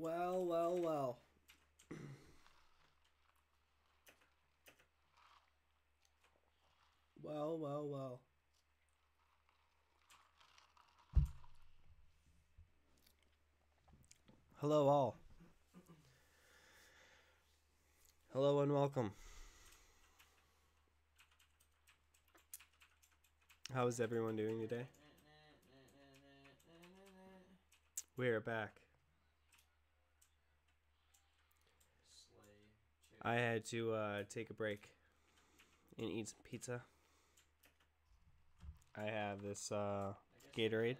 Well, well, well. Well, well, well. Hello, all. Hello and welcome. How is everyone doing today? We are back. I had to take a break and eat some pizza. I have this Gatorade.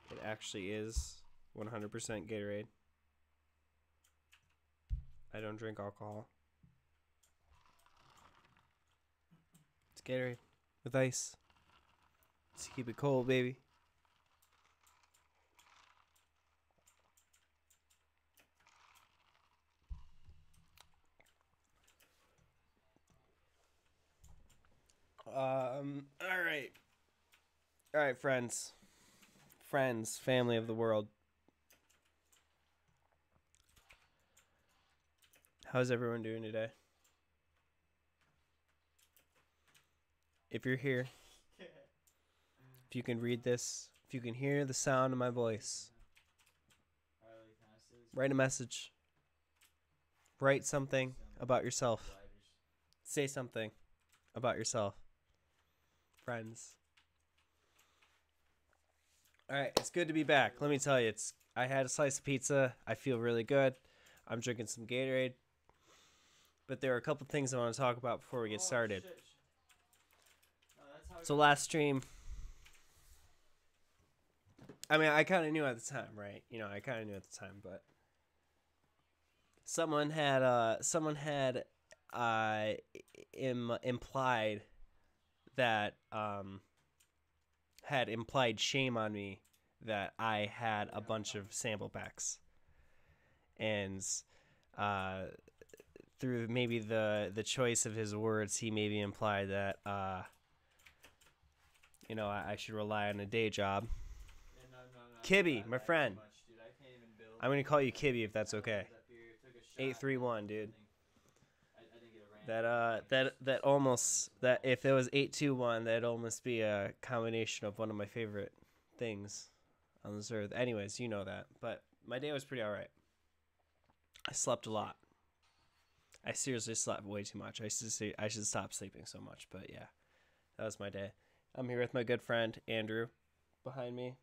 It actually is 100% Gatorade. I don't drink alcohol. It's Gatorade with ice. Just keep it cold, baby. All right. All right, friends. Friends, family of the world. How's everyone doing today? If you're here, if you can read this, if you can hear the sound of my voice, write a message. Write something about yourself. Say something about yourself. Friends. All right, it's good to be back. Let me tell you, I had a slice of pizza. I feel really good. I'm drinking some Gatorade. But there are a couple things I want to talk about before we get started. So last stream, I mean, I kind of knew at the time, right? I kind of knew at the time, but someone had implied that had implied shame on me that I had a bunch of sample packs, and through maybe the choice of his words, he maybe implied that I should rely on a day job. Kibby, my friend. I'm gonna call you Kibby if that's okay. 831, dude. That almost, that if it was 821, that'd almost be a combination of one of my favorite things on this earth. Anyways, you know that. But my day was pretty alright. I slept a lot. I seriously slept way too much. I should stop sleeping so much, but yeah, that was my day. I'm here with my good friend Andrew behind me,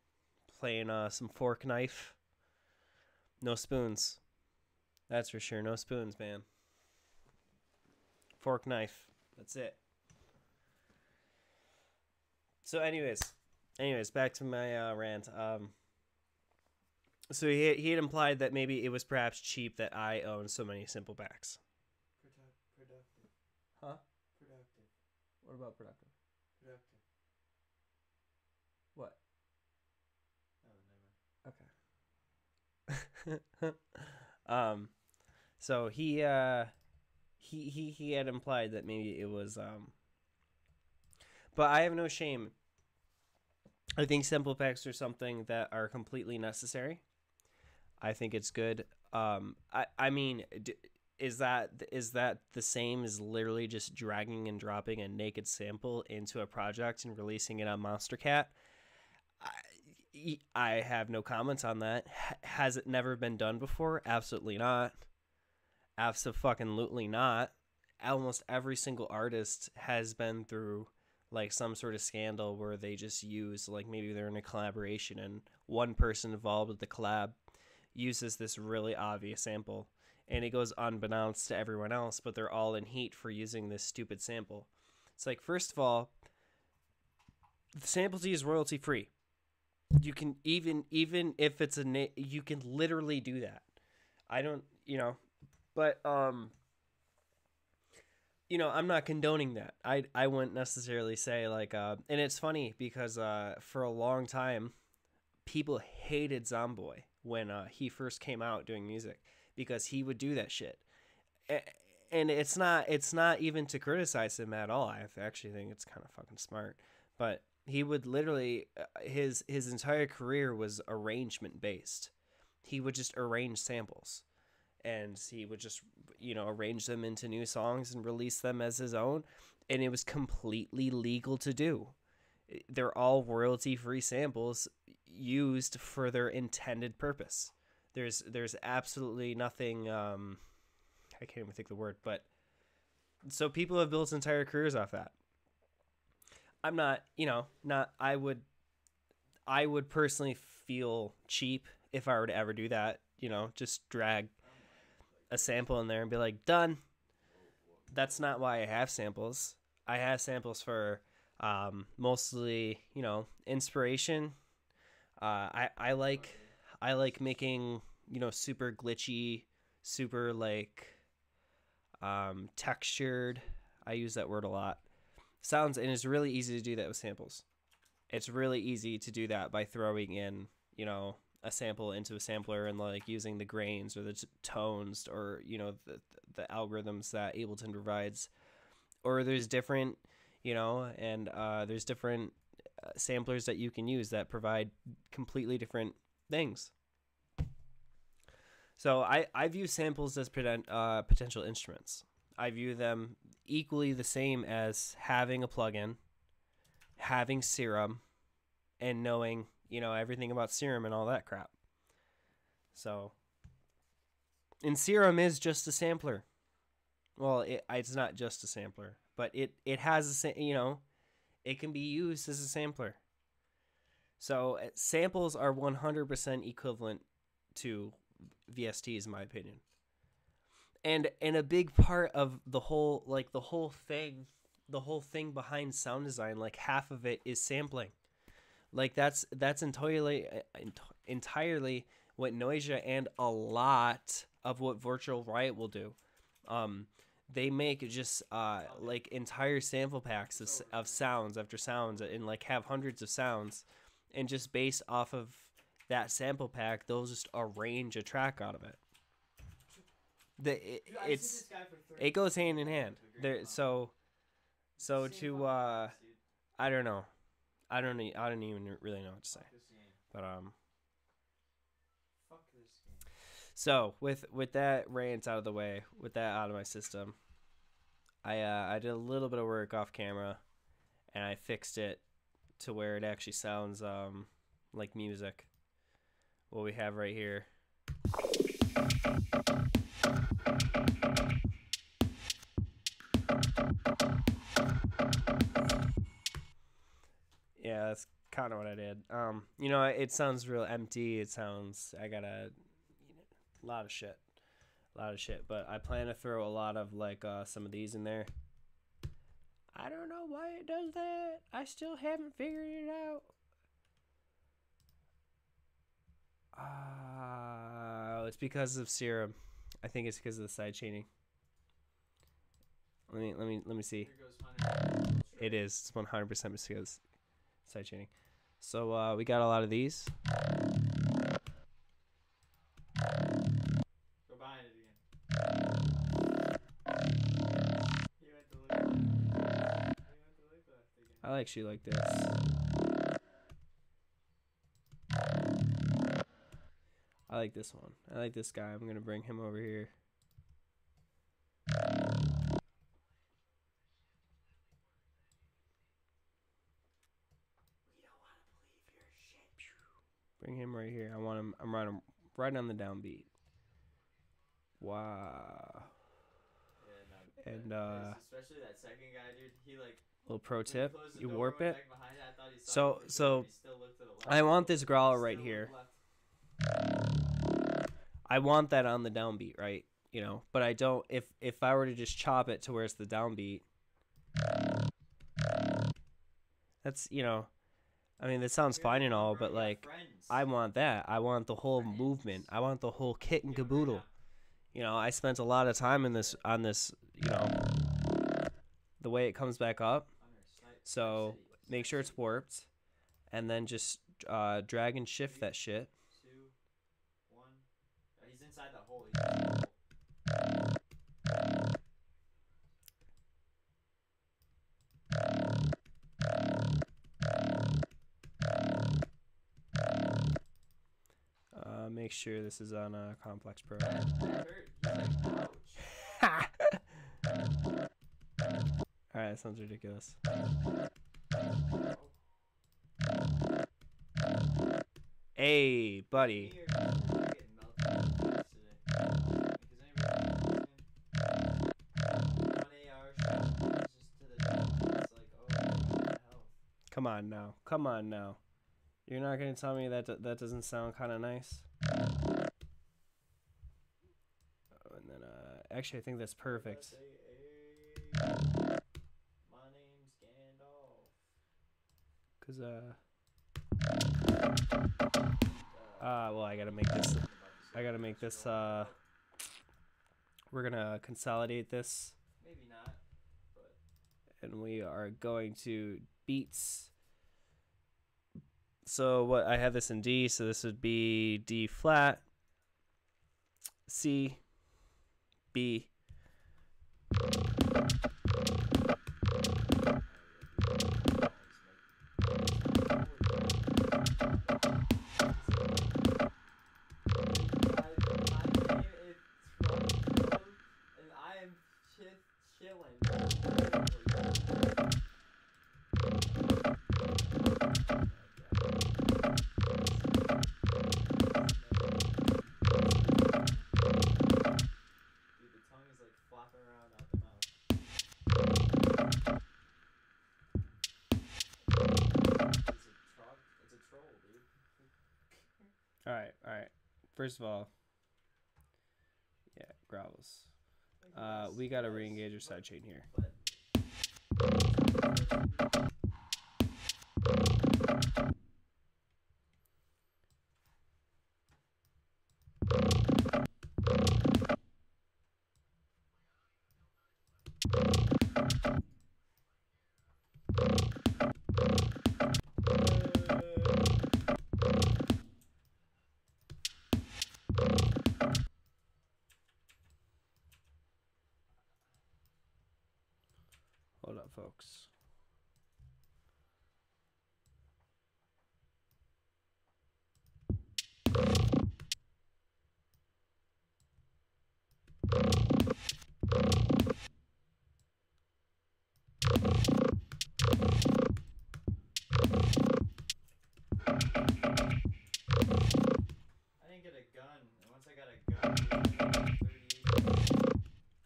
playing some fork knife. No spoons. That's for sure. No spoons, man. Fork knife. That's it. So anyways, back to my rant. So he had implied that maybe it was perhaps cheap that I own so many simple backs. Productive. Huh? Productive. What about productive? Productive. What? Oh, never. Okay. So he had implied that maybe it was but I have no shame. I think simple packs are something that are completely necessary. I think it's good. I mean, is that the same as literally just dragging and dropping a naked sample into a project and releasing it on Monstercat? I have no comments on that. Has it never been done before? Absolutely not. Abso-fucking-lutely not. Almost every single artist has been through like some sort of scandal where they just use, like, maybe they're in a collaboration and one person involved with the collab uses this really obvious sample and it goes unbeknownst to everyone else, but they're all in heat for using this stupid sample. It's like, first of all, the sample is royalty free. You can even if it's you can literally do that. I don't, but I'm not condoning that. I wouldn't necessarily say like and it's funny because for a long time people hated Zomboy when he first came out doing music because he would do that shit. And it's not even to criticize him at all. I actually think it's kind of fucking smart. But he would literally his entire career was arrangement based. he would just arrange samples, and he would just, arrange them into new songs and release them as his own, and it was completely legal to do. They're all royalty-free samples used for their intended purpose. There's absolutely nothing. I can't even think the word, but so people have built entire careers off that. I'm not, not. I would personally feel cheap if I were to ever do that. Just drag a sample in there and be like, done. That's not why I have samples. I have samples for mostly, inspiration. I like making, super glitchy, super like textured. I use that word a lot. Sounds, and it's really easy to do that with samples. It's really easy to do that by throwing in, a sample into a sampler and like using the grains or the tones or the algorithms that Ableton provides. Or there's different, and there's different samplers that you can use that provide completely different things. So I view samples as potential instruments. I view them equally the same as having a plugin, having Serum, and knowing, everything about Serum and all that crap. So, and Serum is just a sampler. Well, it's not just a sampler, but it has it can be used as a sampler. So samples are 100% equivalent to VSTs, in my opinion. And a big part of the whole thing behind sound design, like half of it is sampling. Like that's entirely what Noisia and a lot of what Virtual Riot will do. They make just like entire sample packs of sounds after sounds, and like have hundreds of sounds, and just based off of that sample pack, they'll just arrange a track out of it. It goes hand in hand. So to I don't know. I don't even really know what to say. But so with that rant out of the way, with that out of my system, I did a little bit of work off camera, and I fixed it to where it actually sounds like music. What we have right here. Yeah, that's kind of what I did. It sounds real empty. It sounds, I got a lot of shit. But I plan to throw a lot of like some of these in there. I don't know why it does that. I still haven't figured it out. It's because of Serum. I think it's because of the side chaining. Let me see. It is. It's 100% because side chaining. So we got a lot of these. Go behind it again. He went to look left again. I actually like this. I like this one. I like this guy. I'm gonna bring him over here. Bring him right here. I want him. I'm right on the downbeat. Wow. Yeah, no, and especially that second guy, dude. He like. Little pro tip: you warp it. So I want this growler right here. I want that on the downbeat, right? But I don't. If I were to just chop it to where it's the downbeat, that's I mean, that sounds fine and all, but like, I want that. I want the whole movement. I want the whole kit and caboodle. I spent a lot of time on this, the way it comes back up. So make sure it's warped, and then just drag and shift that shit. 2, 1. He's inside the hole. make sure this is on Complex Pro. That hurt. He's like, ouch. Alright, that sounds ridiculous. Hey, buddy. Come on now. Come on now. You're not going to tell me that that doesn't sound kind of nice? Oh, and then, actually, I think that's perfect. My name's Gandalf. Because, well, I gotta make this, we're gonna consolidate this. Maybe not, but. And we are going to beats. So what, I have this in D, so this would be D flat, C, B. Alright. First of all, yeah, grovels. We gotta re-engage our sidechain here. Hold up, folks.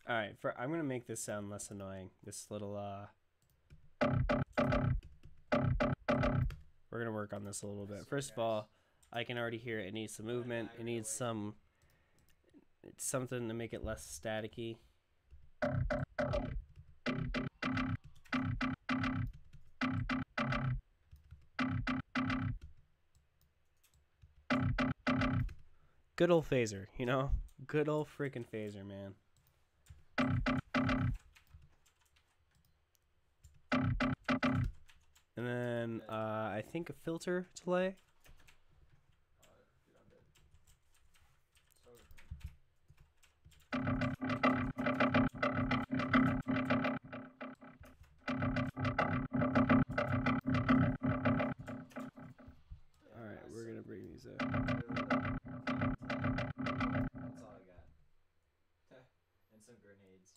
Alright, I'm gonna make this sound less annoying. This little, we're gonna work on this a little bit. First of all, I can already hear it needs some movement. It needs something to make it less staticky. Good old phaser, you know? Good old freaking phaser, man. And then I think a filter delay. Alright, we're gonna bring these up. That's all I got. And some grenades.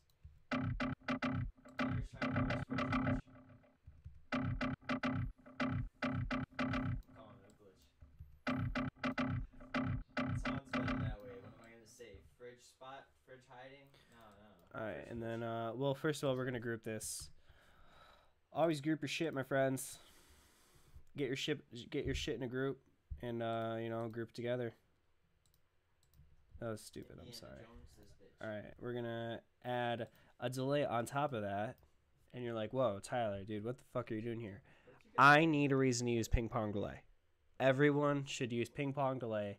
Fridge hiding? No. Alright, and then, well, first of all, we're going to group this. Always group your shit, my friends. Get your shit in a group, and, you know, group together. That was stupid, I'm sorry. Alright, we're going to add a delay on top of that. And you're like, whoa, Tyler, dude, what the fuck are you doing here? I need a reason to use ping pong delay. Everyone should use ping pong delay.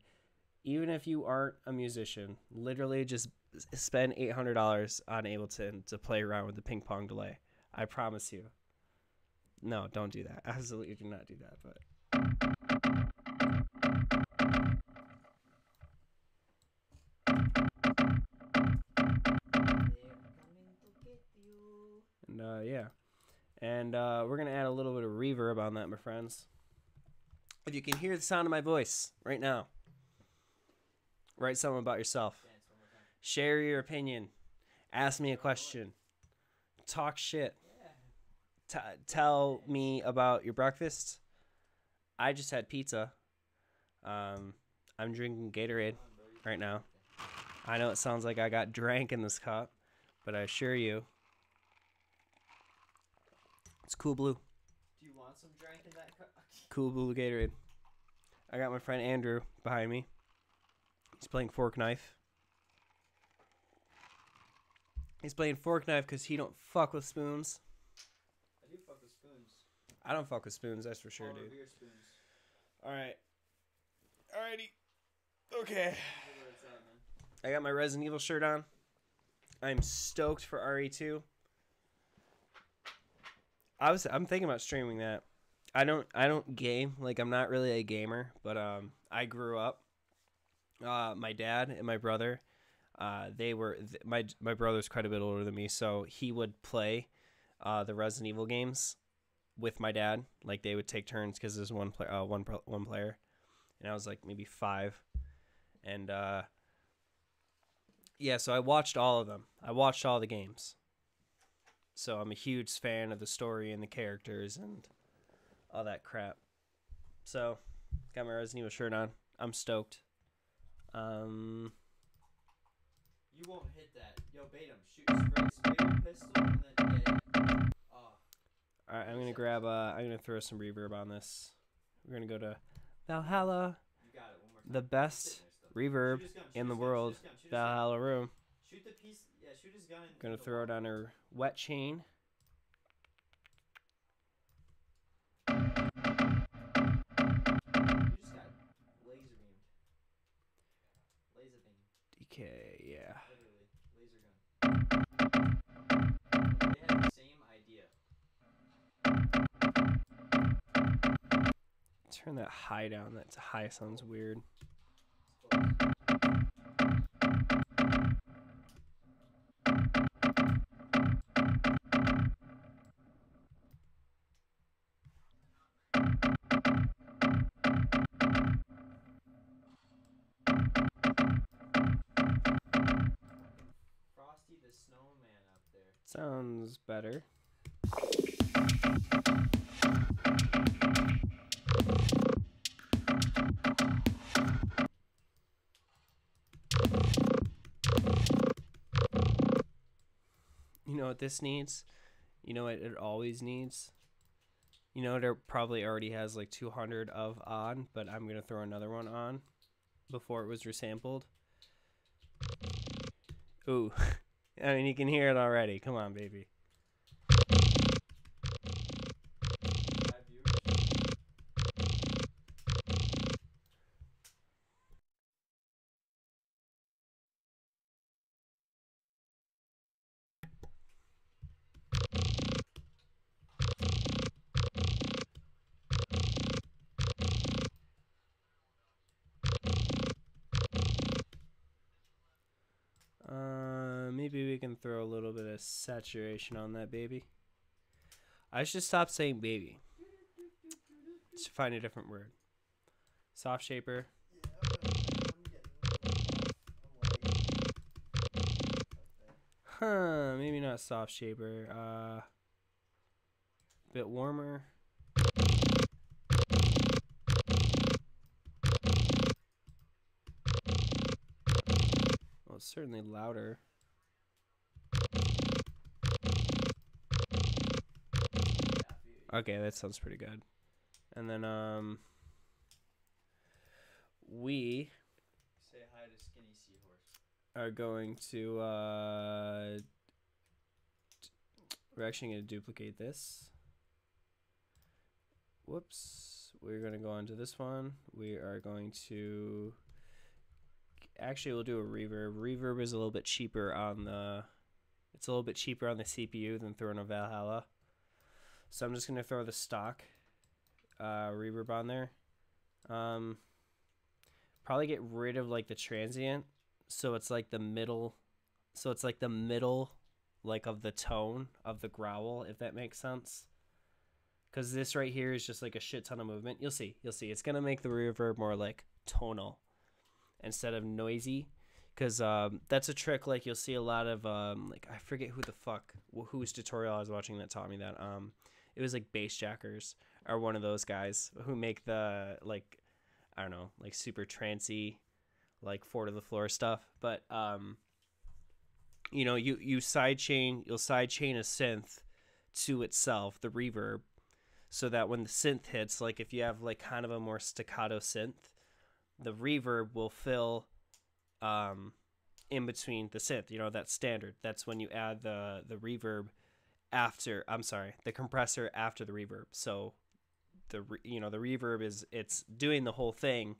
Even if you aren't a musician, literally just spend $800 on Ableton to play around with the ping pong delay. I promise you. No, don't do that. Absolutely do not do that. But and yeah, and we're gonna add a little bit of reverb on that, my friends. If you can hear the sound of my voice right now. Write something about yourself. Dance one more time. Share your opinion. Ask me a question. Talk shit. Yeah. Tell me about your breakfast. I just had pizza. I'm drinking Gatorade Come on, bro. right now. I know it sounds like I got drank in this cup, but I assure you, it's Cool Blue. Do you want some drink in that cup? Cool Blue Gatorade. I got my friend Andrew behind me. He's playing fork knife. He's playing fork knife because he don't fuck with spoons. I do fuck with spoons. I don't fuck with spoons, that's for sure, All dude. revere spoons. Alright. Alrighty. Okay. Where it's at, man. I got my Resident Evil shirt on. I'm stoked for RE2. I'm thinking about streaming that. I don't game, like I'm not really a gamer, but I grew up. My dad and my brother, my brother's quite a bit older than me, so he would play the Resident Evil games with my dad. Like they would take turns because there's one player, and I was like maybe 5, and yeah, so I watched all of them. I watched all the games. So I'm a huge fan of the story and the characters and all that crap. So, got my Resident Evil shirt on. I'm stoked. You won't hit that. Yo, bait him. Shoot, spray your pistol, and then yeah. Oh. Alright, I'm gonna throw some reverb on this. We're gonna go to Valhalla, You got it. One more time. the best reverb Shoot his gun, in the shoot his gun, world. shoot his gun, shoot his gun. Valhalla room. Shoot the piece. Yeah, shoot his gun. Gonna throw it on her wet chain. You just got laser beamed. Laser beam. DK, yeah. Literally. Laser gun. They have the same idea. Turn that high down. That high sounds weird. It's close. Frosty the Snowman up there. Sounds better. You know what this needs? You know what it always needs? You know it probably already has like 200 of on, but I'm going to throw another one on before it was resampled. Ooh. I mean, you can hear it already. Come on, baby. 5 viewers. Maybe we can throw a little bit of saturation on that, baby. I should stop saying baby. Let's find a different word. Soft shaper. Huh, maybe not soft shaper. Bit warmer. Well, it's certainly louder. Okay, that sounds pretty good. And then we Say hi to Skinny Seahorse. are going to we're actually going to duplicate this. Whoops. We're going to go on to this one. We are going to actually we'll do a reverb. Reverb is a little bit cheaper on the CPU than throwing a Valhalla. So I'm just going to throw the stock reverb on there. Probably get rid of like the transient, so it's like the middle like of the tone of the growl, if that makes sense. Because this right here is just like a shit ton of movement. You'll see. It's going to make the reverb more like tonal. instead of noisy, because that's a trick. Like you'll see a lot of like I forget whose tutorial I was watching that taught me that. It was like bass jackers are one of those guys who make the like I don't know like super trancy like four to the floor stuff. But you know you'll sidechain a synth to itself, the reverb, so that when the synth hits, like if you have like kind of a more staccato synth, the reverb will fill in between the synth. You know, that's standard. That's when you add the reverb after, I'm sorry, the compressor after the reverb. So the reverb it's doing the whole thing,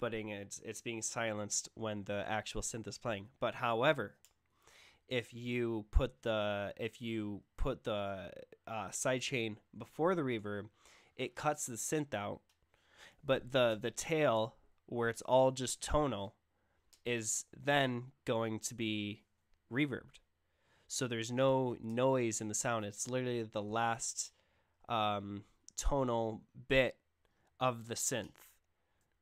but it's being silenced when the actual synth is playing. But however, if you put the sidechain before the reverb, it cuts the synth out, but the tail where it's all just tonal is then going to be reverbed. So there's no noise in the sound. It's literally the last tonal bit of the synth.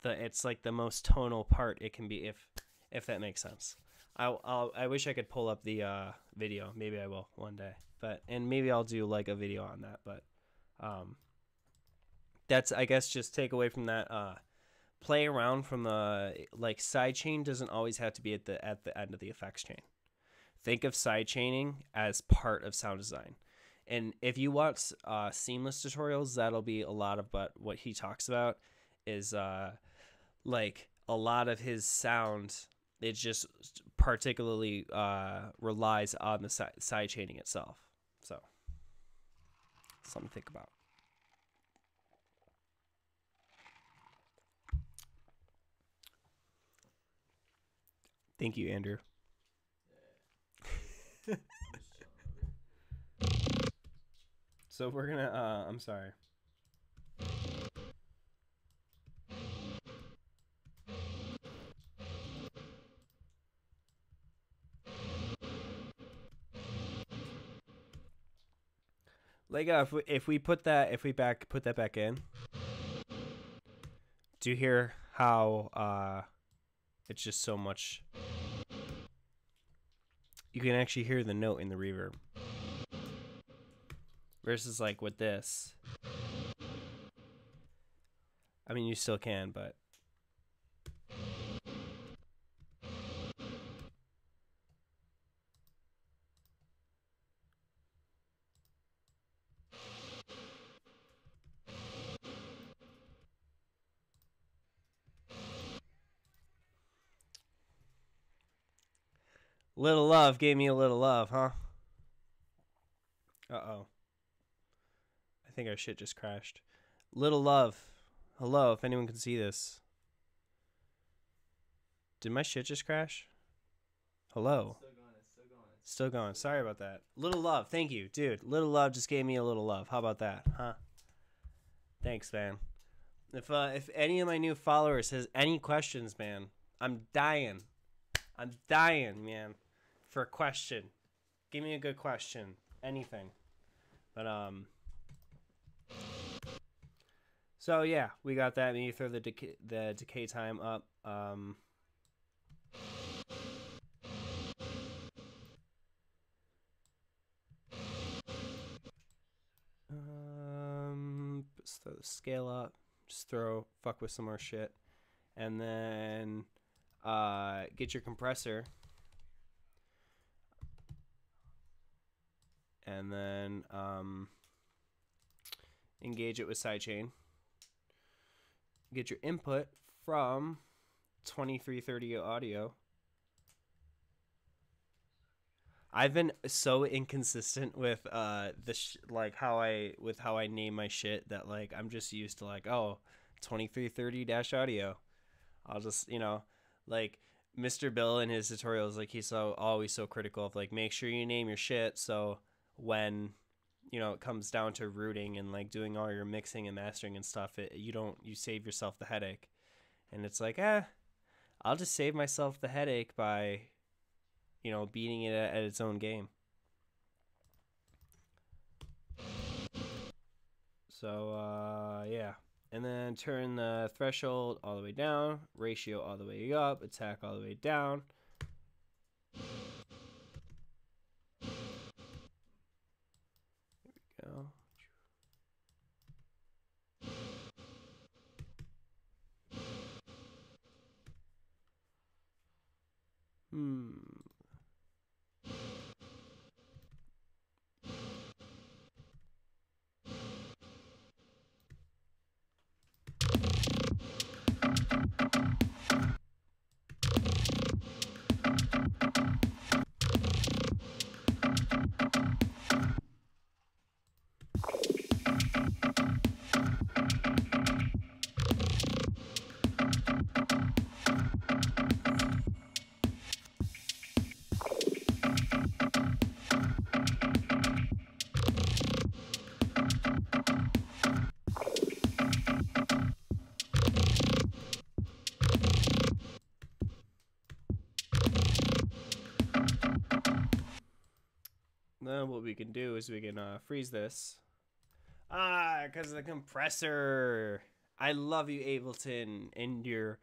It's like the most tonal part it can be, if that makes sense. I wish I could pull up the video. Maybe I will one day. And maybe I'll do like a video on that. But that's, I guess, just take away from that. Play around from the like sidechain doesn't always have to be at the end of the effects chain. Think of sidechaining as part of sound design. And if you watch Seamless tutorials, that'll be a lot of what he talks about is like a lot of his sound. It just particularly relies on the sidechaining itself. So something to think about. Thank you, Andrew. So we're gonna I'm sorry. Like if we put that back in, do you hear how it's just so much? You can actually hear the note in the reverb. Versus like with this. I mean, you still can, but Little Love gave me a little love, huh? Uh-oh. I think our shit just crashed. Little Love. Hello, if anyone can see this. Did my shit just crash? Hello. Still going. Sorry about that. Little Love, thank you, dude. Little Love just gave me a little love. How about that, huh? Thanks, man. If any of my new followers has any questions, man, I'm dying, man, for a question. Give me a good question, anything. But so yeah, we got that. Maybe throw the decay time up. Just throw the scale up. Just fuck with some more shit, and then get your compressor, and then engage it with sidechain. Get your input from 2330 audio. I've been so inconsistent with like how I name my shit that like I'm just used to like 2330-audio. I'll just like Mr. Bill in his tutorials, like he's always so critical of like make sure you name your shit so when it comes down to routing and like doing all your mixing and mastering and stuff, you save yourself the headache. And it's like I'll just save myself the headache by beating it at its own game. So yeah, And then turn the threshold all the way down, ratio all the way up, attack all the way down. There we go. Then what we can do is we can freeze this. Because of the compressor. I love you, Ableton, and your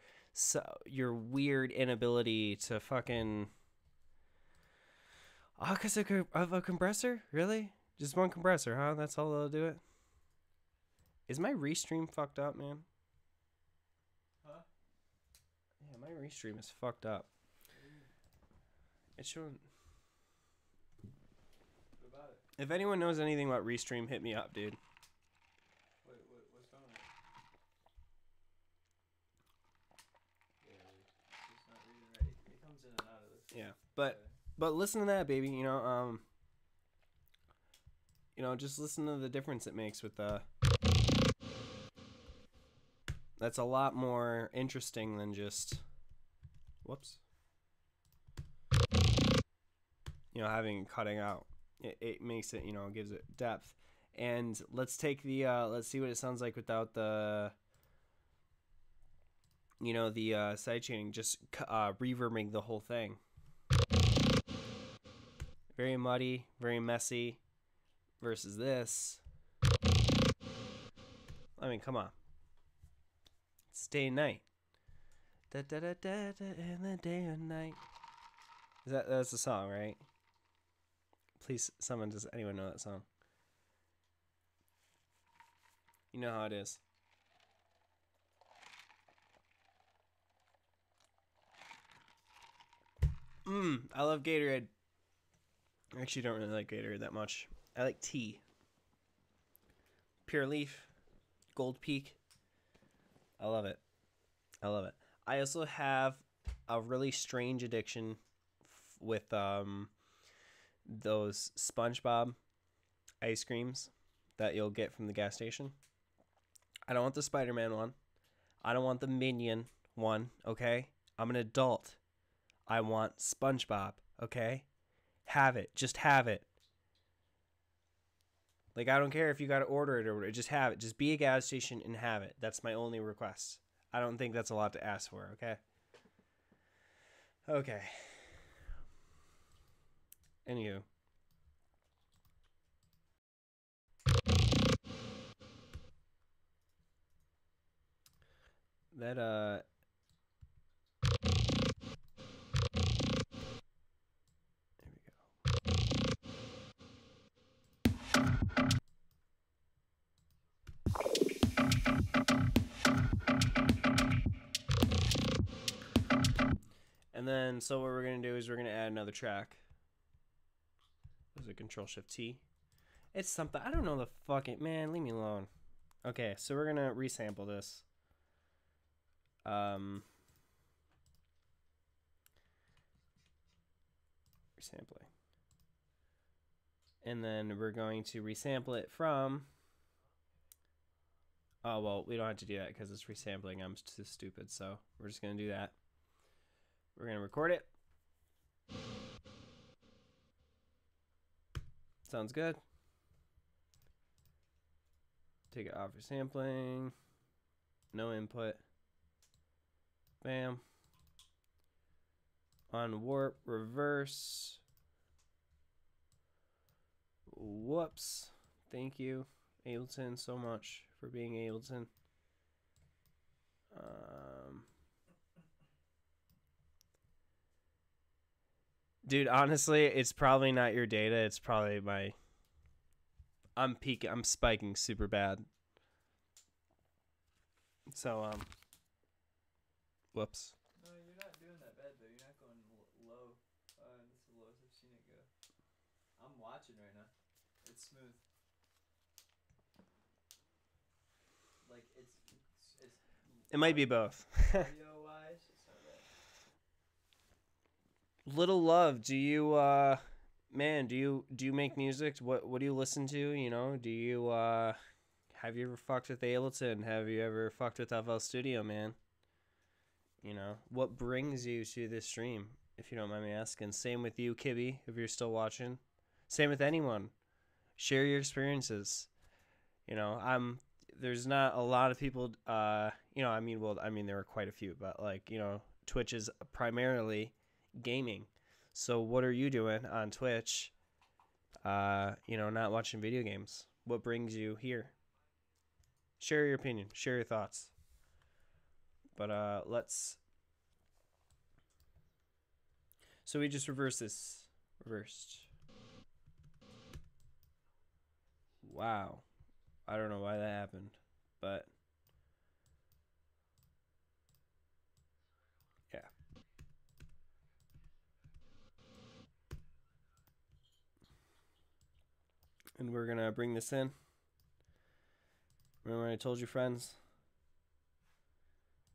weird inability to fucking... because of a compressor? Really? Just one compressor, huh? That's all that'll do it? Is my restream fucked up, man? Huh? Yeah, my restream is fucked up. It's showing... What about it? If anyone knows anything about restream, hit me up, dude. What's wrong with it? Yeah, it's not reading right. It comes in and out of this. Yeah, but listen to that, baby. You know, just listen to the difference it makes with the... That's a lot more interesting than just... Whoops. You know, having cutting out. It makes it, you know, gives it depth. And let's take the, let's see what it sounds like without the, you know, the sidechaining, just reverbing the whole thing. Very muddy, very messy versus this. I mean, come on. It's day and night. Da da da da da in the day and night. That's the song, right? Please, does anyone know that song? You know how it is. I love Gatorade. I actually don't really like Gatorade that much. I like tea. Pure Leaf. Gold Peak. I love it. I love it. I also have a really strange addiction with those SpongeBob ice creams that you'll get from the gas station. I don't want the Spider-Man one. I don't want the Minion one, okay? I'm an adult. I want SpongeBob, okay? Have it. Just have it. Like, I don't care if you got to order it or whatever. Just have it. Just be a gas station and have it. That's my only request. I don't think that's a lot to ask for, okay? Okay. Anywho. That, there we go. And then, so what we're going to do is we're going to add another track. There's a Control-Shift-T. It's something. I don't know the fucking... Man, leave me alone. Okay, so we're going to resample this. Resampling. And then we're going to resample it from... Oh, well, we don't have to do that because it's resampling. I'm too stupid, so we're just going to do that. We're going to record it. Sounds good. Take it off for sampling. No input. Bam. On warp, reverse. Whoops. Thank you, Ableton, so much for being Ableton. Dude, honestly, it's probably not your data. It's probably my. I'm peaking. I'm spiking super bad. So whoops. No, you're not doing that bad though. You're not going low. This is the lowest I've seen it go. I'm watching right now. It's smooth. Like it's. It might be both. Audio wise, it's not bad. Little Love, do you man, do you make music? What do you listen to? You know, do you have you ever fucked with Ableton? Have you ever fucked with FL Studio, man? You know, what brings you to this stream, if you don't mind me asking? Same with you, Kibby, if you're still watching. Same with anyone. Share your experiences. You know, there's not a lot of people you know, I mean there are quite a few, but like, you know, Twitch is primarily gaming. So what are you doing on Twitch? You know, not watching video games. What brings you here? Share your opinion, share your thoughts. But let's. So we just reversed. Wow. I don't know why that happened, but yeah. And we're gonna bring this in. Remember when I told you, friends?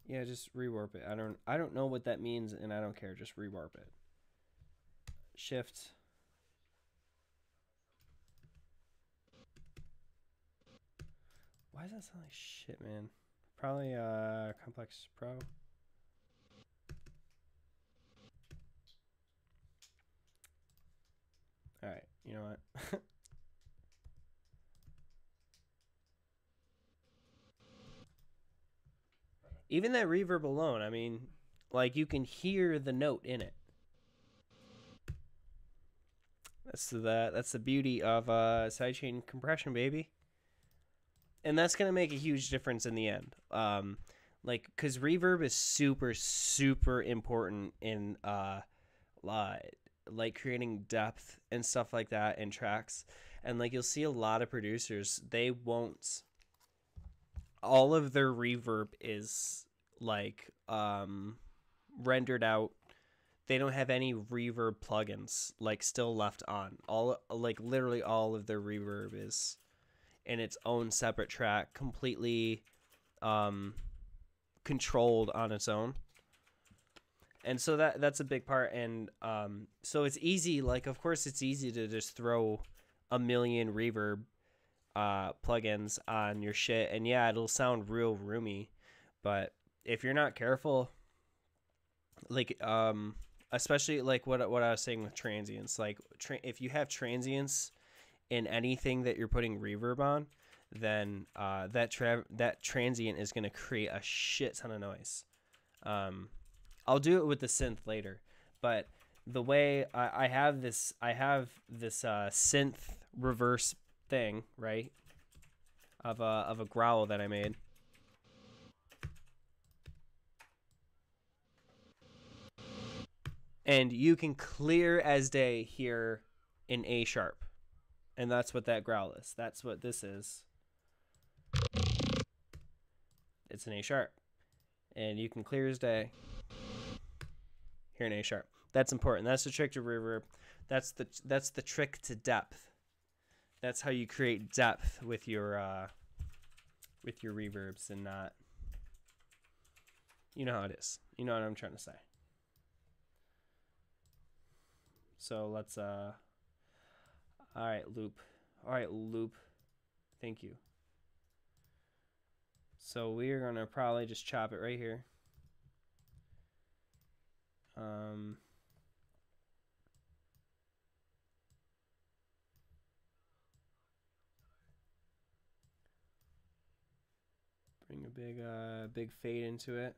Yeah, just rewarp it. I don't know what that means, and I don't care. Just rewarp it. Shift. Why does that sound like shit, man? Probably Complex Pro. All right, you know what? Even that reverb alone, I mean, like you can hear the note in it. That's the beauty of sidechain compression, baby. And that's gonna make a huge difference in the end. Like, cause reverb is super important in like creating depth and stuff like that in tracks. And like you'll see a lot of producers, they won't. All of their reverb is like rendered out. They don't have any reverb plugins like still left on. All like literally all of their reverb is in its own separate track, completely controlled on its own. And so that's a big part. And so it's easy, like of course it's easy to just throw a million reverb plugins on your shit, and yeah, it'll sound real roomy. But if you're not careful, like especially like what I was saying with transients, like if you have transients in anything that you're putting reverb on, then that transient is going to create a shit ton of noise. I'll do it with the synth later, but the way I have this synth reverse thing, right, of a growl that I made. And you can clear as day hear an A sharp. And that's what that growl is. That's what this is. It's an A sharp. And you can clear as day hear an A sharp. That's important. That's the trick to reverb. That's the trick to depth. That's how you create depth with your reverbs, and not, you know how it is. You know what I'm trying to say. So let's all right, loop. All right, loop. Thank you. So we're gonna probably just chop it right here. Bring a big fade into it.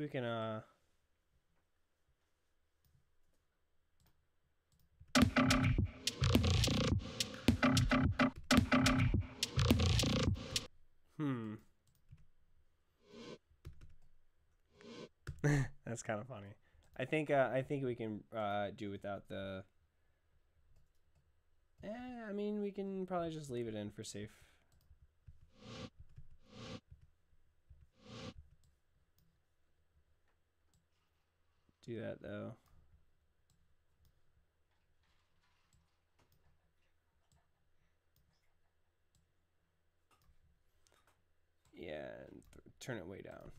we can That's kind of funny. I think we can do without the. I mean, we can probably just leave it in for safe. Do that though. Yeah, and turn it way down.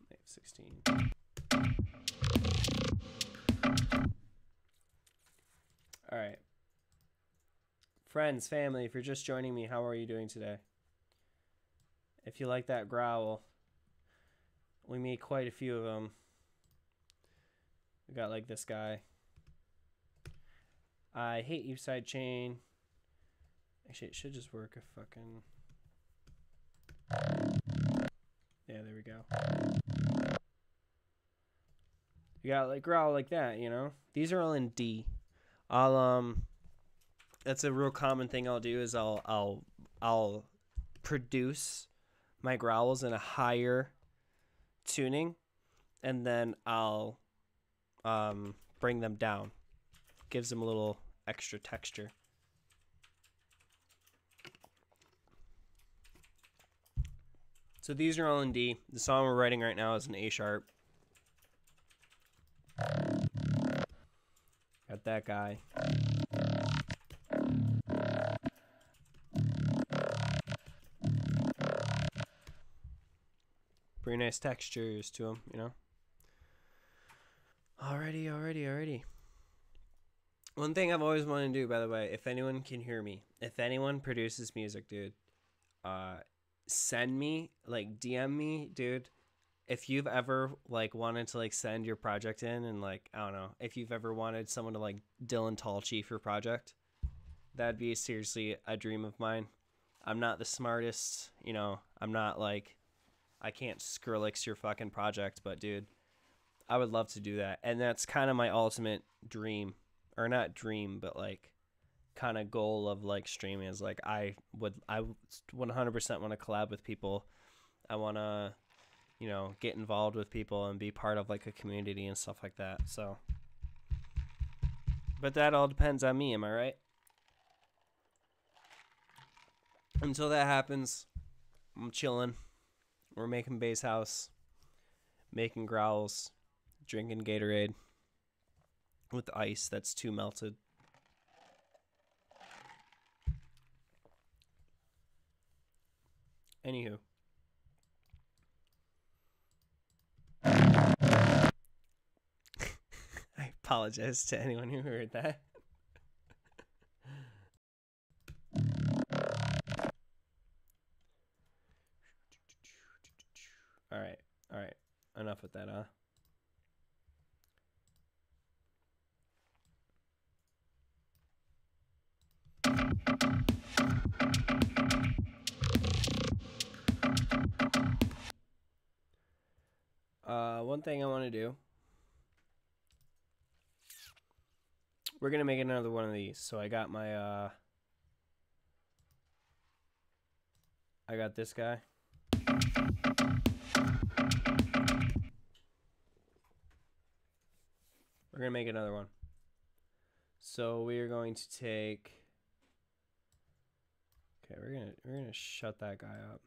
Wave 16. All right. Friends, family, if you're just joining me, how are you doing today? If you like that growl, we made quite a few of them. We got like this guy. I hate you, sidechain. Actually, it should just work if fucking. Yeah, there we go. You got like growl like that, you know? These are all in D. That's a real common thing I'll do is I'll produce my growls in a higher tuning, and then I'll bring them down. Gives them a little extra texture. So these are all in D. The song we're writing right now is in A sharp. Got that guy. Pretty nice textures to them, you know. Alrighty. One thing I've always wanted to do, by the way, if anyone can hear me, if anyone produces music, dude, send me, like, DM me, dude. If you've ever, like, wanted to, like, send your project in and, like, I don't know, if you've ever wanted someone to, like, Dylan Tall Chief your project, that'd be seriously a dream of mine. I'm not the smartest, you know, I'm not, like, I can't Skrillex your fucking project, but, dude, I would love to do that. And that's kind of my ultimate dream. Or not dream, but, like, kind of goal of, like, streaming is, like, I 100% want to collab with people. I want to, you know, get involved with people and be part of, like, a community and stuff like that. So, but that all depends on me, am I right? Until that happens, I'm chilling. We're making bass house, making growls, drinking Gatorade with ice that's too melted. Anywho. I apologize to anyone who heard that. All right. Enough with that, huh? One thing I want to do. We're going to make another one of these. So I got my, I got this guy. We're going to make another one. So we are going to take, okay, we're going to shut that guy up.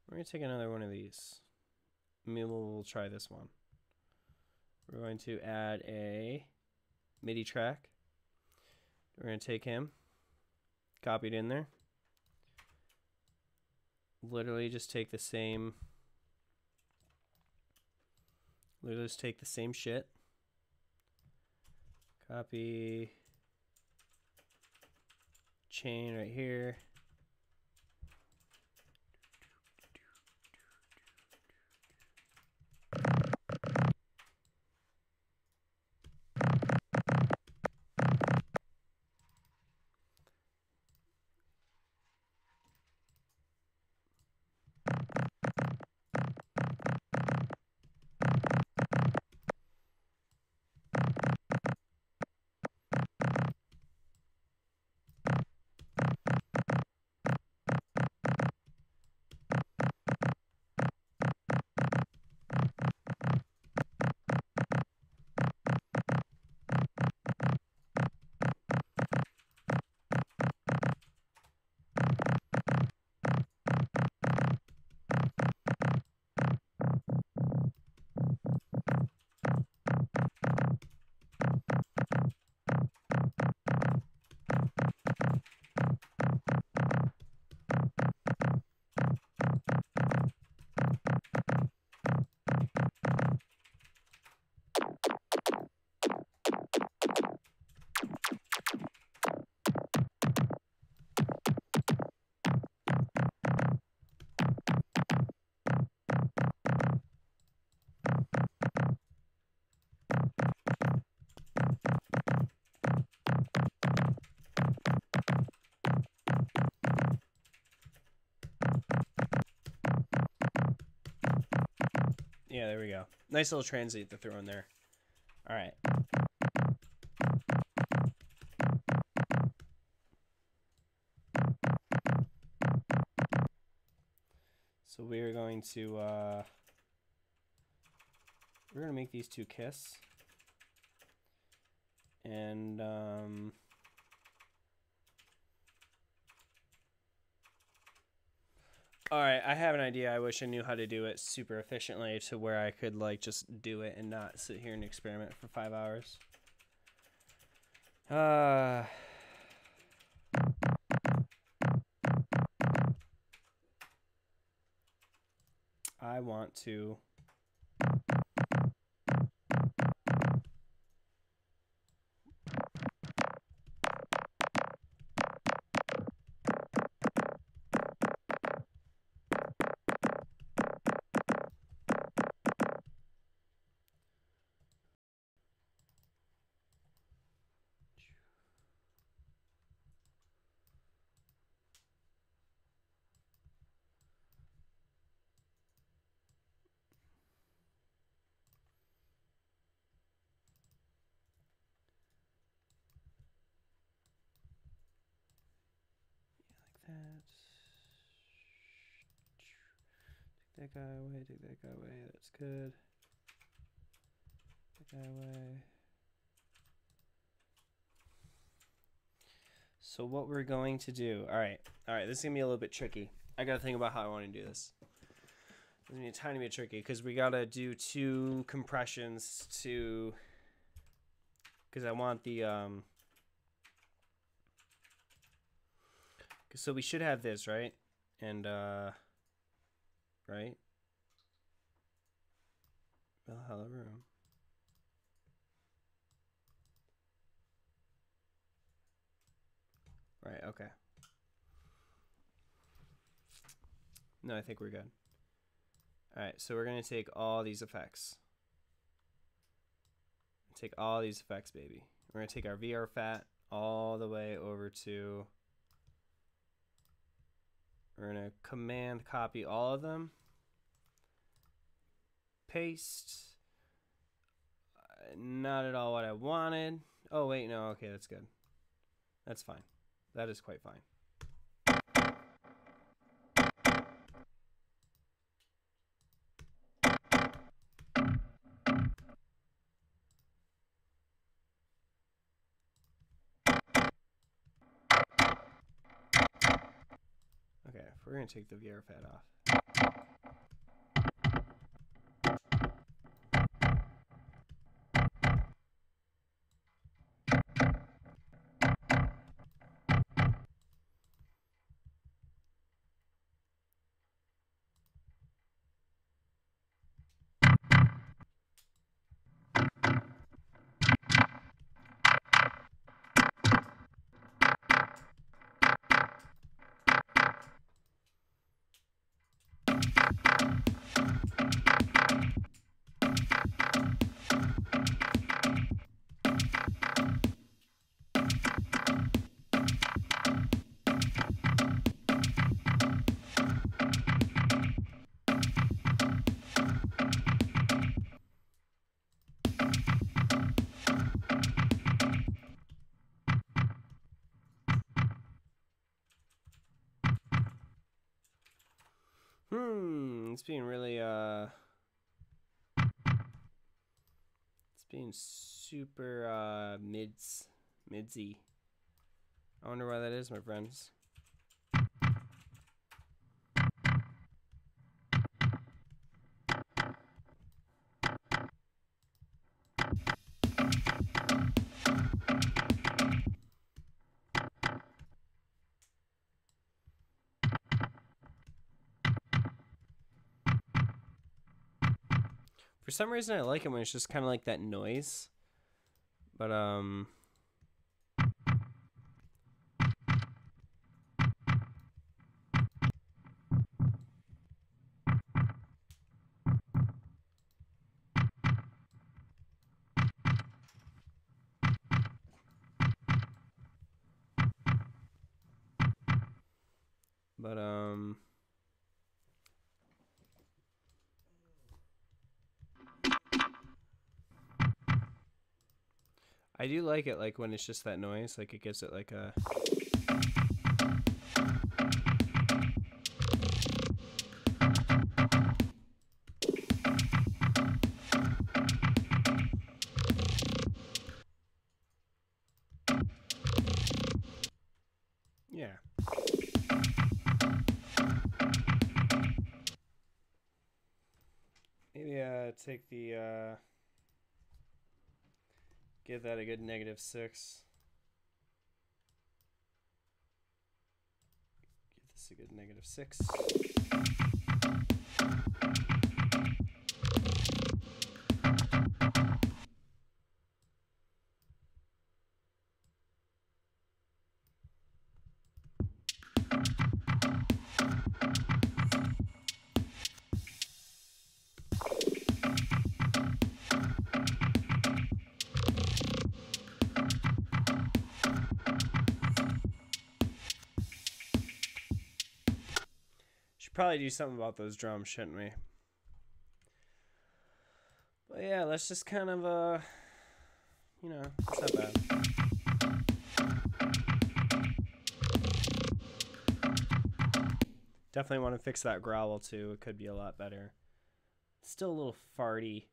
We're going to take another one of these. Maybe we'll try this one. We're going to add a MIDI track. We're going to take him, copy it in there. Literally just take the same, shit. Copy, chain right here. Yeah, there we go. Nice little transient to throw in there. All right. So we're going to make these two kiss. And all right, I have an idea. I wish I knew how to do it super efficiently to where I could like just do it and not sit here and experiment for 5 hours. I want to take that guy away, take that guy away. That's good. Take that guy away. So what we're going to do, all right, this is gonna be a little bit tricky. I gotta think about how I want to do this. It's gonna be a tiny bit tricky because we gotta do 2 compressions to, because I want the so we should have this, right? And right? Valhalla room. Right, okay. No, I think we're good. Alright, so we're going to take all these effects. Take all these effects, baby. We're going to take our VR fat all the way over to... We're going to command copy all of them. Paste. Not at all what I wanted. Oh, wait, no, okay, that's good. That's fine. That is quite fine. Okay, we're going to take the VR fat off. It's being really, it's being super, midsy. I wonder why that is, my friends. For some reason, I like it when it's just kind of like that noise. But, I do like it, like when it's just that noise, like it gives it like a. Yeah. Maybe take the give that a good -6. Give this a good -6. Probably do something about those drums, shouldn't we? But yeah, let's just kind of you know, it's not bad. Definitely want to fix that growl too. It could be a lot better. It's still a little farty.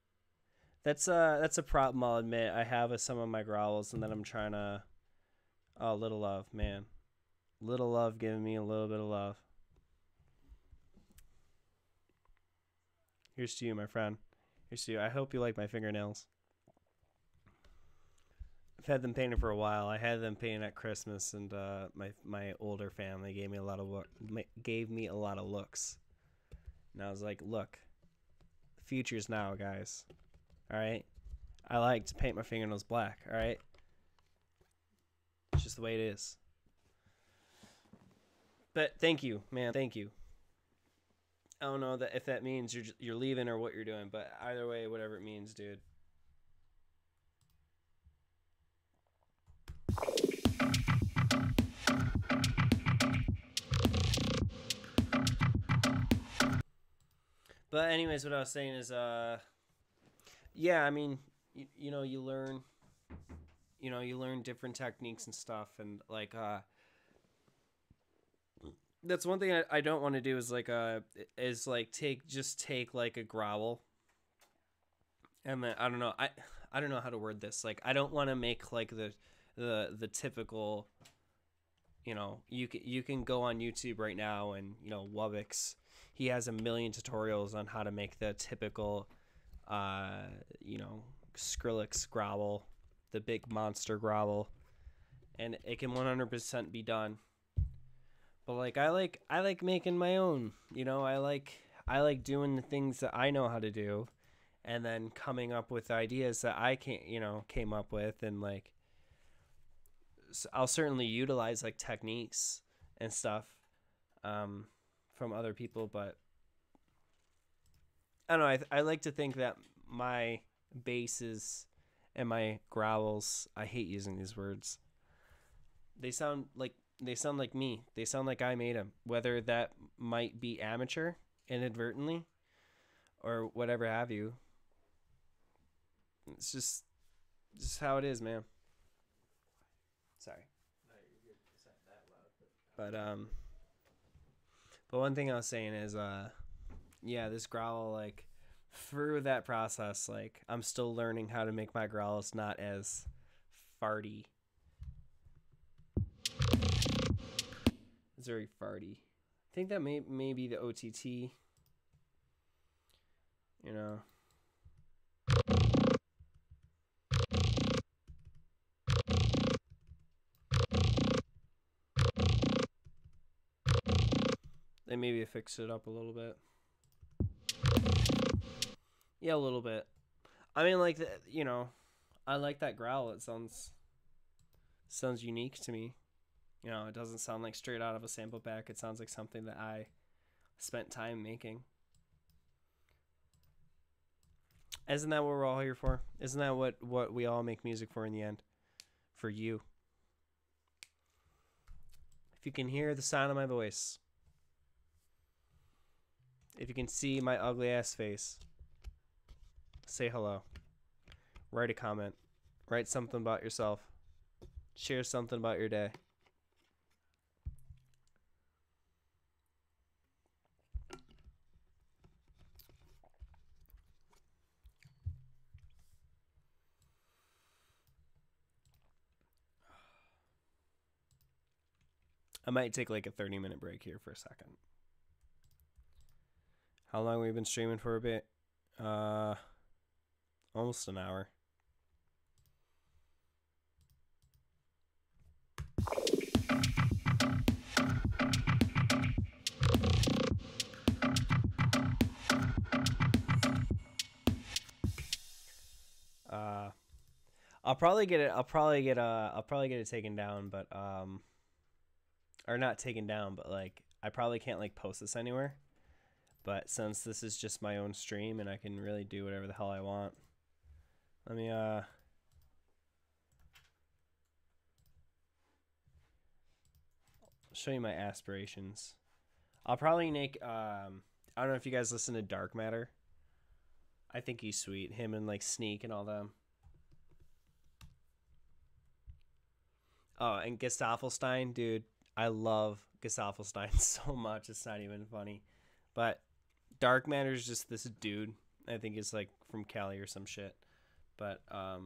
That's a problem, I'll admit. I have with some of my growls, and then I'm trying to. Oh, Little Love, man. Little Love giving me a little bit of love. Here's to you, my friend. Here's to you. I hope you like my fingernails. I've had them painted for a while. I had them painted at Christmas, and my older family gave me a lot of looks. And I was like, look, the future's now, guys. All right? I like to paint my fingernails black, all right? It's just the way it is. But thank you, man. Thank you. I don't know if that means you're leaving or what you're doing, but either way, whatever it means, dude. But anyways, what I was saying is, yeah, I mean, you know, you learn different techniques and stuff, and like, that's one thing I don't want to do is take like a growl, and then I don't know how to word this. Like, I don't want to make like the typical, you know, you can go on YouTube right now, and you know, Wubbox, he has a million tutorials on how to make the typical you know, Skrillex growl, the big monster growl, and it can 100% be done. But like I like making my own, you know. I like doing the things that I know how to do, and then coming up with ideas that I came up with, and like I'll certainly utilize like techniques and stuff from other people, but I don't know. I like to think that my basses and my growls, I hate using these words, they sound like me. They sound like I made them. Whether that might be amateur inadvertently or whatever have you. It's just how it is, man. Sorry. No, you're good. It's not that loud. But one thing I was saying is yeah, this growl, like through that process, like I'm still learning how to make my growls not as farty. It's very farty. I think that may be the OTT. You know. They maybe fix it up a little bit. Yeah, a little bit. I mean, like, you know, I like that growl. It sounds unique to me. You know, it doesn't sound like straight out of a sample pack. It sounds like something that I spent time making. Isn't that what we're all here for? Isn't that what we all make music for in the end? For you. If you can hear the sound of my voice. If you can see my ugly ass face. Say hello. Write a comment. Write something about yourself. Share something about your day. I might take like a 30-minute break here for a second. How long have we been streaming for a bit? Almost an hour. I'll probably get it taken down, but or not taken down, but like I probably can't like post this anywhere. But since this is just my own stream and I can really do whatever the hell I want, let me show you my aspirations. I'll probably make I don't know if you guys listen to Dark Matter. I think he's sweet. Him and like Sneak and all them. Oh, and Gesaffelstein, dude. I love Gesaffelstein so much. It's not even funny. But Dark Matter is just this dude. I think it's like from Cali or some shit. But I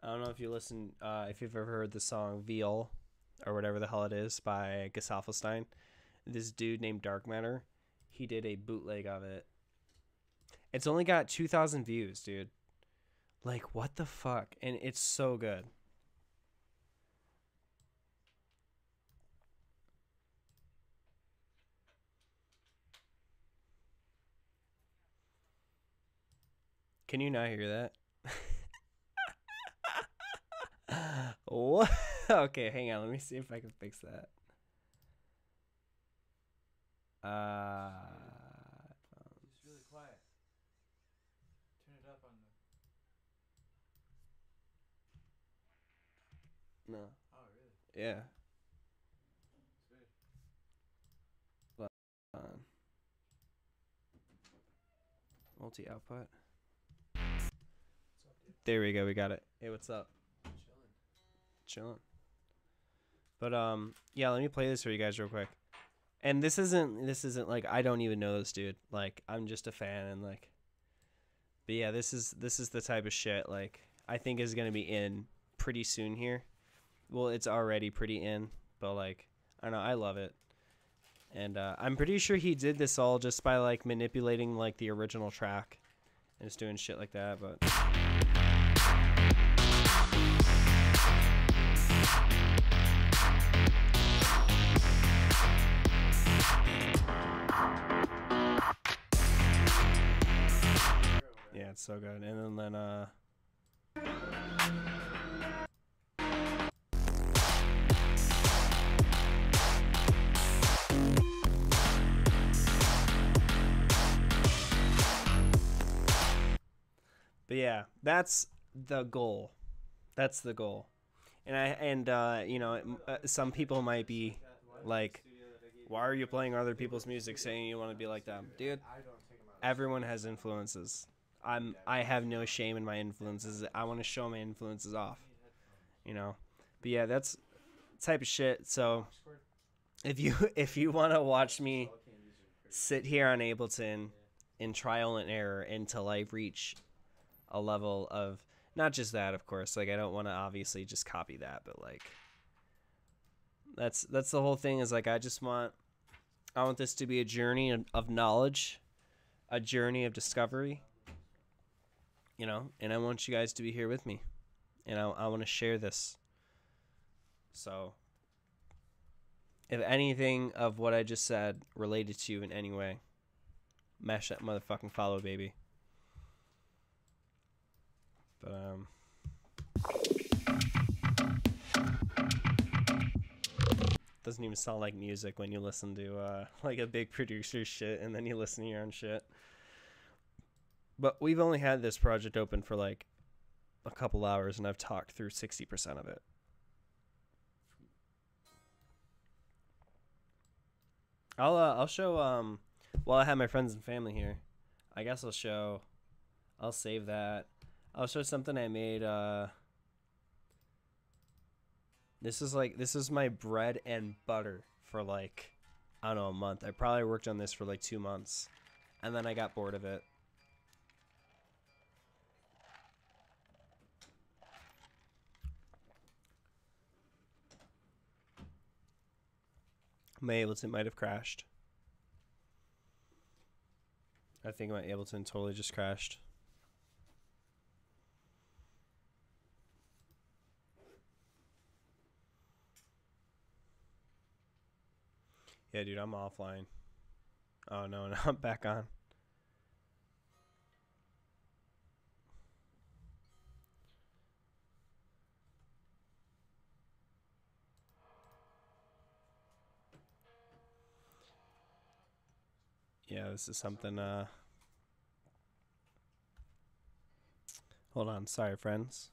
don't know if you listen, if you've ever heard the song Veal or whatever the hell it is by Gesaffelstein. This dude named Dark Matter, he did a bootleg of it. It's only got 2,000 views, dude. Like, what the fuck? And it's so good. Can you not hear that? What? Okay, hang on. Let me see if I can fix that. It's really quiet. Turn it up on the. No. Oh, really? Yeah. It's weird. Multi-output. What's up, dude? There we go. We got it. Hey, what's up? Chilling. But yeah, let me play this for you guys real quick. And this isn't like I don't even know this dude. Like I'm just a fan and like. But yeah, this is the type of shit like I think is gonna be in pretty soon here. Well, it's already pretty in, but like I don't know, I love it. And I'm pretty sure he did this all just by like manipulating like the original track and just doing shit like that, but yeah, it's so good. And then but yeah, that's the goal. That's the goal. And you know, some people might be like, why are you playing other people's music saying you want to be like them? Dude, everyone has influences. I have no shame in my influences. I want to show my influences off. You know. But yeah, that's the type of shit. So if you want to watch me sit here on Ableton in trial and error until I reach a level of not just that, of course, like I don't want to obviously just copy that, but like that's the whole thing is like I want this to be a journey of knowledge, a journey of discovery, you know, and I want you guys to be here with me, and I want to share this. So if anything of what I just said related to you in any way, mash that motherfucking follow, baby. But doesn't even sound like music when you listen to like a big producer's shit and then you listen to your own shit. But we've only had this project open for like a couple hours and I've talked through 60% of it. I'll show Well, I have my friends and family here. I guess I'll save that. I'll show something I made. This is my bread and butter for like, I don't know, a month. I probably worked on this for like 2 months, and then I got bored of it. My Ableton might have crashed. I think my Ableton totally just crashed. Yeah, dude, I'm offline. Oh, no, I'm back on. Yeah, this is something, hold on. Sorry, friends.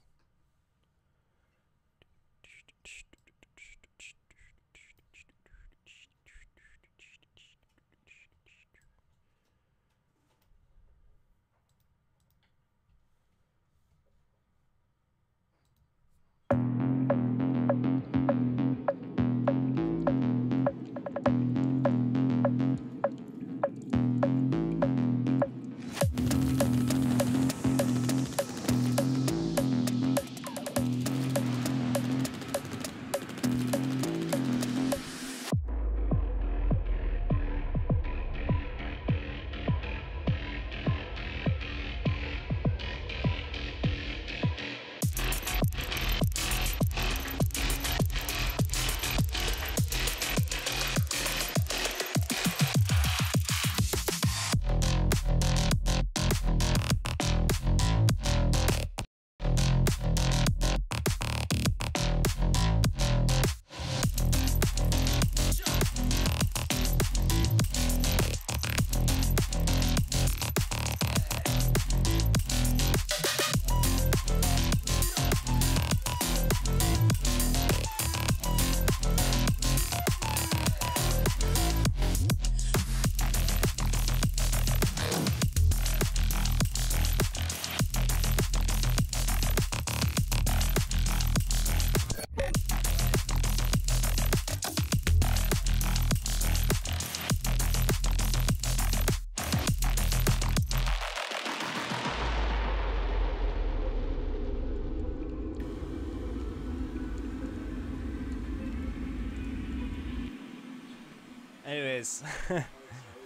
Anyways,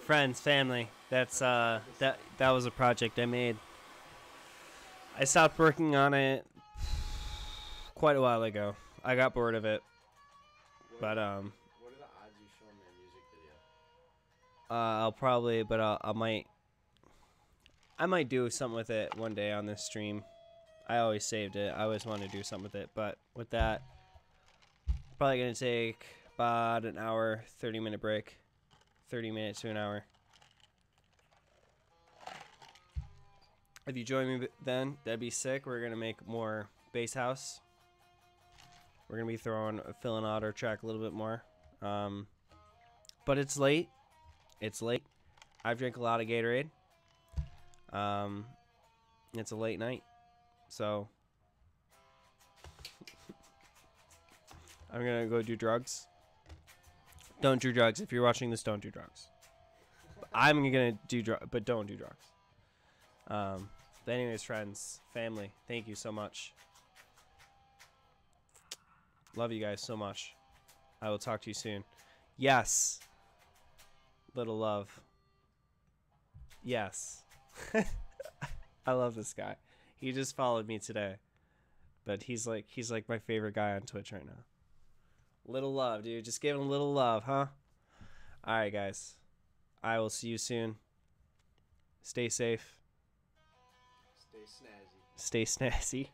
friends, family. That's that was a project I made. I stopped working on it quite a while ago. I got bored of it. But What are the odds you show me a music video? I'll probably, but I might do something with it one day on this stream. I always saved it. I always wanted to do something with it, but with that, probably gonna take about an hour, 30-minute break, 30 minutes to an hour. If you join me then, that'd be sick. We're gonna make more bass house. We're gonna be filling out our track a little bit more. But it's late. It's late. I've drank a lot of Gatorade. It's a late night, so I'm gonna go do drugs. Don't do drugs. If you're watching this, don't do drugs. I'm gonna do drugs, but don't do drugs. But anyways, friends, family, thank you so much. Love you guys so much. I will talk to you soon. Yes. Little love. Yes. I love this guy. He just followed me today. But he's like my favorite guy on Twitch right now. Little love, dude. Just give him a little love, huh? Alright, guys. I will see you soon. Stay safe. Stay snazzy. Stay snazzy.